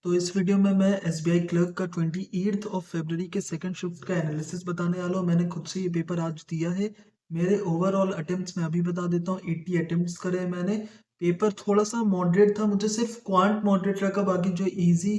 तो इस वीडियो में मैं एसबीआई क्लर्क का 28 ऑफ फरवरी के सेकंड शिफ्ट का एनालिसिस बताने वाला हूँ। मैंने खुद से ये पेपर आज दिया है। मेरे ओवरऑल अटेम्प्ट्स मैं अभी बता देता हूँ। 80 अटेम्प्ट्स करे हैं मैंने। पेपर थोड़ा सा मॉडरेट था, मुझे सिर्फ क्वांट मॉडरेट रखा, बाकी जो इजी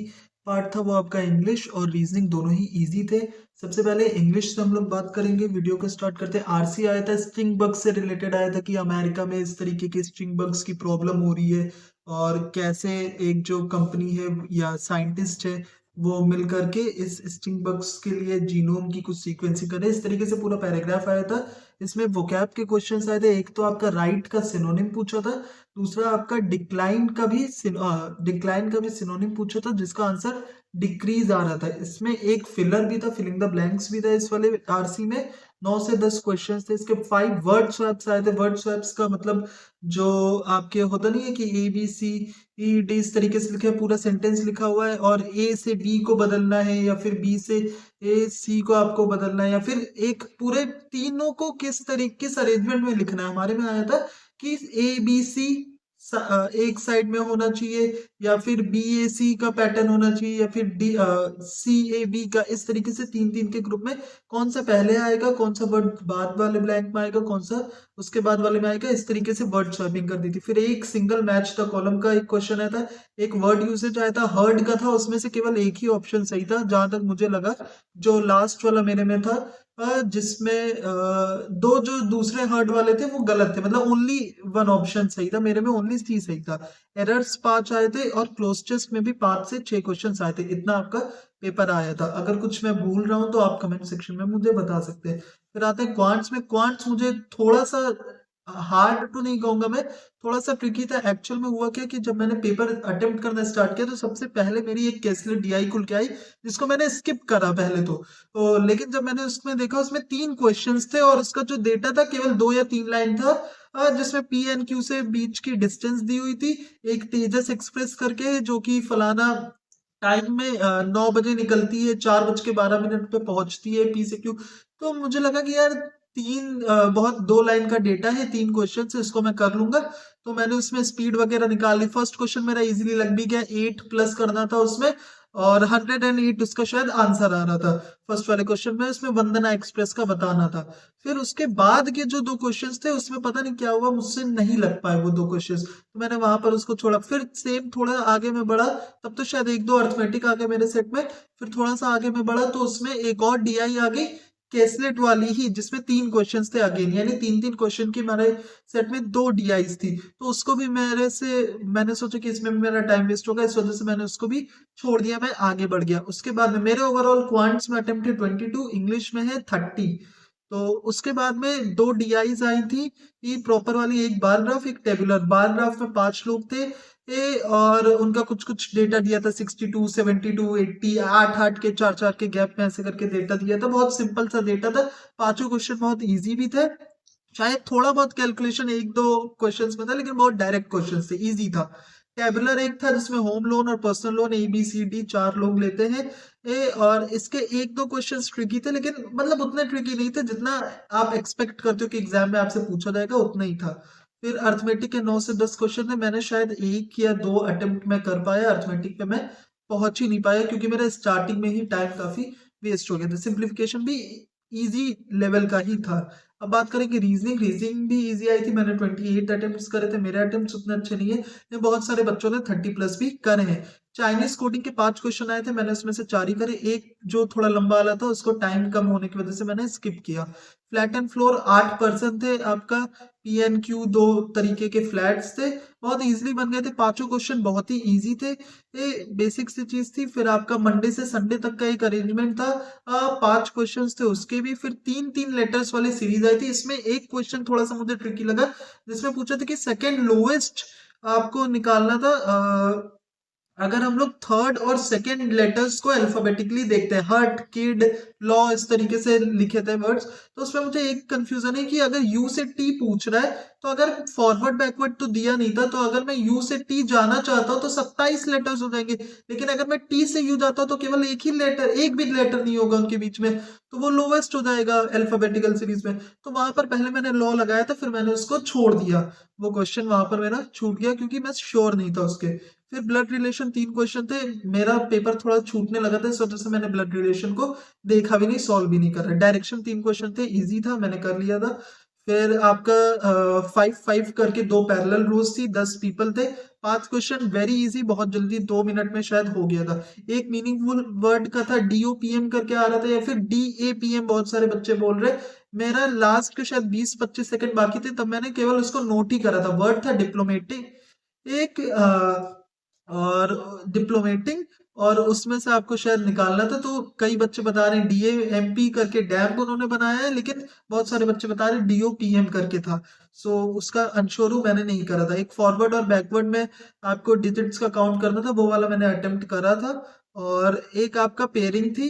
पार्ट था वो आपका इंग्लिश और रीजनिंग दोनों ही इजी थे। सबसे पहले इंग्लिश से हम लोग बात करेंगे। वीडियो को स्टार्ट करते हैं। आरसी आया था, स्ट्रिंग बग्स से रिलेटेड आया था कि अमेरिका में इस तरीके के स्ट्रिंग बग्स की प्रॉब्लम हो रही है और कैसे एक जो कंपनी है या साइंटिस्ट है वो मिल करके इस स्टिंग बग्स के लिए जीनोम की कुछ सीक्वेंसिंग करे। इस तरीके से पूरा पैराग्राफ आया था। इसमें वोकैब के क्वेश्चंस आए थे। एक तो आपका राइट का सिनोनिम पूछा था, दूसरा आपका डिक्लाइन का भी सिनोनिम पूछा था जिसका आंसर डिक्रीज आ रहा था। इसमें एक फिलर भी था, फिलिंग द ब्लैंक्स भी था इस वाले आरसी में। 9 से 10 क्वेश्चंस थे। इसके 5 वर्ड स्वैप्स आए थे। वर्ड स्वैप्स का मतलब जो आपके होता नहीं है कि ए बी सी ई डी इस तरीके से लिखा है, पूरा सेंटेंस लिखा हुआ है और ए से बी को बदलना है या फिर बी से ए सी को आपको बदलना है या फिर एक पूरे तीनों को किस तरीके किस अरेंजमेंट में लिखना है। हमारे में आया था कि ए बी सी एक साइड में होना चाहिए या फिर बी ए सी का पैटर्न होना चाहिए या फिर डी सी ए बी का, इस तरीके से तीन तीन के ग्रुप में कौन सा पहले आएगा, कौन सा वर्ड बाद वाले ब्लैंक में आएगा, कौन सा उसके बाद वाले में आएगा। इस तरीके से वर्ड स्वैपिंग कर दी थी। फिर एक सिंगल मैच द कॉलम का एक क्वेश्चन आया था। एक वर्ड यूसेज आया था, हर्ड का था। उसमें से केवल एक ही ऑप्शन सही था जहां तक मुझे लगा, जो लास्ट वाला मेरे में था, जिसमें दो जो दूसरे हर्ड वाले थे वो गलत थे, मतलब ओनली वन ऑप्शन सही था। मेरे में ओनली सी सही था। एरर्स 5 आए थे और क्लोज टेस्ट में भी 5 से 6 क्वेश्चन आए थे। इतना आपका पेपर आया था। अगर कुछ मैं भूल रहा हूँ तो आप कमेंट सेक्शन में मुझे बता सकते हैं। फिर आते हैं क्वांट्स में। क्वांट्स मुझे थोड़ा सा हार्ड तो नहीं कहूंगा मैं, थोड़ा सा ट्रिकी था। एक्चुअल में हुआ क्या कि जब मैंने पेपर अटेम्प्ट करना स्टार्ट किया तो सबसे पहले मेरी एक कैसलेट डीआई खुल के आई जिसको मैंने स्किप करा पहले तो लेकिन जब मैंने उसमें देखा उसमें 3 क्वेश्चंस थे और उसका जो डेटा था केवल 2 या 3 लाइन था, जिसमें पी एन क्यू से बीच की डिस्टेंस दी हुई थी। एक तेजस एक्सप्रेस करके है जो कि फलाना टाइम में 9 बजे निकलती है, 4:12 पे पहुंचती है पी से क्यू। तो मुझे लगा कि यार बहुत 2 लाइन का डेटा है, 3 क्वेश्चन से इसको मैं कर लूंगा। तो मैंने उसमें स्पीड वगैरह निकाल ली। फर्स्ट क्वेश्चन मेरा इजीली लग भी गया, 8 प्लस करना था उसमें और 108 उसका शायद आंसर आ रहा था फर्स्ट वाले क्वेश्चन में। उसमें वंदना एक्सप्रेस का बताना था। फिर उसके बाद के जो 2 क्वेश्चंस थे उसमें पता नहीं क्या हुआ, मुझसे नहीं लग पाए वो 2 क्वेश्चंस, तो मैंने वहां पर उसको छोड़ा। फिर सेम थोड़ा आगे में बढ़ा, तब तो शायद 1-2 अर्थमेटिक आ गए मेरे सेट में। फिर थोड़ा सा आगे में बढ़ा तो उसमें एक और डीआई आ गई, केसलेट वाली ही, जिसमें 3 क्वेश्चंस थे अगेन, यानी 3-3 क्वेश्चन की हमारे सेट में 2 डीआईज थी। तो उसको भी मैंने सोचा कि इसमें भी मेरा टाइम वेस्ट होगा, इस वजह से मैंने उसको भी छोड़ दिया। मैं आगे बढ़ गया। उसके बाद में मेरे ओवरऑल क्वांट्स में अटेम्प्ट है 22, इंग्लिश में है 30। तो उसके बाद में 2 डीआईज आई थी, ये प्रॉपर वाली, एक बार ग्राफ एक टेबुलर। बार ग्राफ में 5 लोग थे और उनका कुछ कुछ डेटा दिया था, 62, 72, 80, 8-8 के 4-4 के गैप में ऐसे करके डेटा दिया था। बहुत सिंपल सा डेटा था। पांचों क्वेश्चन बहुत इजी भी थे। शायद थोड़ा बहुत कैलकुलेशन 1-2 क्वेश्चंस में था लेकिन बहुत डायरेक्ट क्वेश्चंस थे, इजी था। टेबुलर एक था जिसमें होम लोन और personal loan A B C D 4 लोग लेते हैं। और इसके 1-2 क्वेश्चंस ट्रिकी थे लेकिन मतलब उतने ट्रिकी नहीं थे जितना आप एक्सपेक्ट करते हो कि एग्जाम में आपसे पूछा जाएगा, उतना ही था। फिर अर्थमेटिक के 9 से 10 क्वेश्चन थे। मैंने शायद 1 या 2 अटेम्प्ट में कर पाया। अर्थमेटिक पे मैं पहुंच ही नहीं पाया क्योंकि मेरा स्टार्टिंग में ही टाइम काफी वेस्ट हो गया था। सिंप्लीफिकेशन भी इजी लेवल का ही था। अब बात करें कि रीजनिंग, रीजनिंग भी इजी आई थी। मैंने 28 अटेम्प्ट्स करे थे। मेरे अटेम्प्ट्स उतने अच्छे नहीं है लेकिन बहुत सारे बच्चों ने 30 प्लस भी करे हैं। चाइनीज कोडिंग के 5 क्वेश्चन आए थे, मैंने उसमें से 4 ही करे। एक जो थोड़ा लंबा वाला था उसको टाइम कम होने की वजह से मैंने स्किप किया। फ्लैट एंड फ्लोर 8% थे आपका। पी एन क्यू 2 तरीके के फ्लैट्स थे, बहुत इजीली बन गए थे। पांचों क्वेश्चन बहुत ही इजी थे, ये बेसिक सी चीज थी। फिर आपका मंडे से संडे तक का एक अरेंजमेंट था। 5 क्वेश्चंस थे उसके भी। फिर 3-3 लेटर्स वाली सीरीज आई थी। इसमें एक क्वेश्चन थोड़ा सा मुझे ट्रिकी लगा जिसमें पूछा था कि सेकेंड लोएस्ट आपको निकालना था। अगर हम लोग थर्ड और सेकेंड लेटर्स को अल्फाबेटिकली देखते हैं, हर्ट किड लॉ इस तरीके से लिखे थे वर्ड्स, तो उसमें मुझे एक कंफ्यूजन है कि अगर यू से टी पूछ रहा है तो अगर फॉरवर्ड बैकवर्ड तो दिया नहीं था, तो अगर मैं यू से टी जाना चाहता हूं तो 27 लेटर्स हो जाएंगे। लेकिन अगर मैं टी से यू जाता हूं तो केवल एक ही लेटर, एक भी लेटर नहीं होगा उनके बीच में, तो वो लोवेस्ट हो जाएगा अल्फाबेटिकल सीरीज में। तो वहां पर पहले मैंने लॉ लगाया था, फिर मैंने उसको छोड़ दिया। वो क्वेश्चन वहां पर मेरा छूट गया क्योंकि मैं श्योर नहीं था उसके। फिर ब्लड रिलेशन 3 क्वेश्चन थे। मेरा पेपर थोड़ा छूटने लगा था, इस वजह से मैंने ब्लड रिलेशन को देखा भी नहीं, सॉल्व भी नहीं कर रहा। डायरेक्शन 3 क्वेश्चन थे, इजी था, मैंने कर लिया था। फिर आपका 5-5 करके 2 पैरेलल रोज थी, 10 पीपल थे। 5 क्वेश्चन वेरी इजी, बहुत जल्दी 2 मिनट में शायद हो गया था। एक मीनिंगफुल वर्ड का था, डीओपीएम करके आ रहा था या फिर डीएपीएम, बहुत सारे बच्चे बोल रहे। मेरा लास्ट के शायद 20-25 सेकंड बाकी थे, तब मैंने केवल उसको नोट ही करा था। वर्ड था डिप्लोमेटिक, एक और डिप्लोमेटिंग, और उसमें से आपको शायद निकालना था। तो कई बच्चे बता रहे हैं डीएएमपी करके डैम उन्होंने बनाया है, लेकिन बहुत सारे बच्चे बता रहे हैं डीओपीएम करके था। सो उसका अंशोर मैंने नहीं करा था। एक फॉरवर्ड और बैकवर्ड में आपको डिजिट्स का काउंट करना था, वो वाला मैंने अटेम्प्ट करा था। और एक आपका पेयरिंग थी,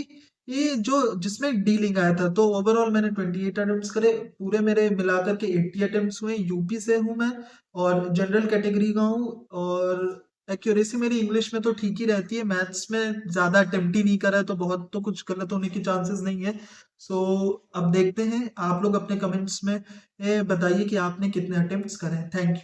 ये जो जिसमें डीलिंग आया था। तो ओवरऑल मैंने 28 अटेम्प्ट्स करे, पूरे मेरे मिलाकर के 80 अटेम्प्ट्स हुए। यूपी से हूँ मैं और जनरल कैटेगरी का हूँ। और एक्यूरेसी मेरी इंग्लिश में तो ठीक ही रहती है, मैथ्स में ज्यादा अटेम्प्ट ही नहीं करा है, तो बहुत तो कुछ गलत होने की चांसेस नहीं है। सो अब देखते हैं, आप लोग अपने कमेंट्स में बताइए कि आपने कितने अटेम्प्ट्स करे हैं। Thank you.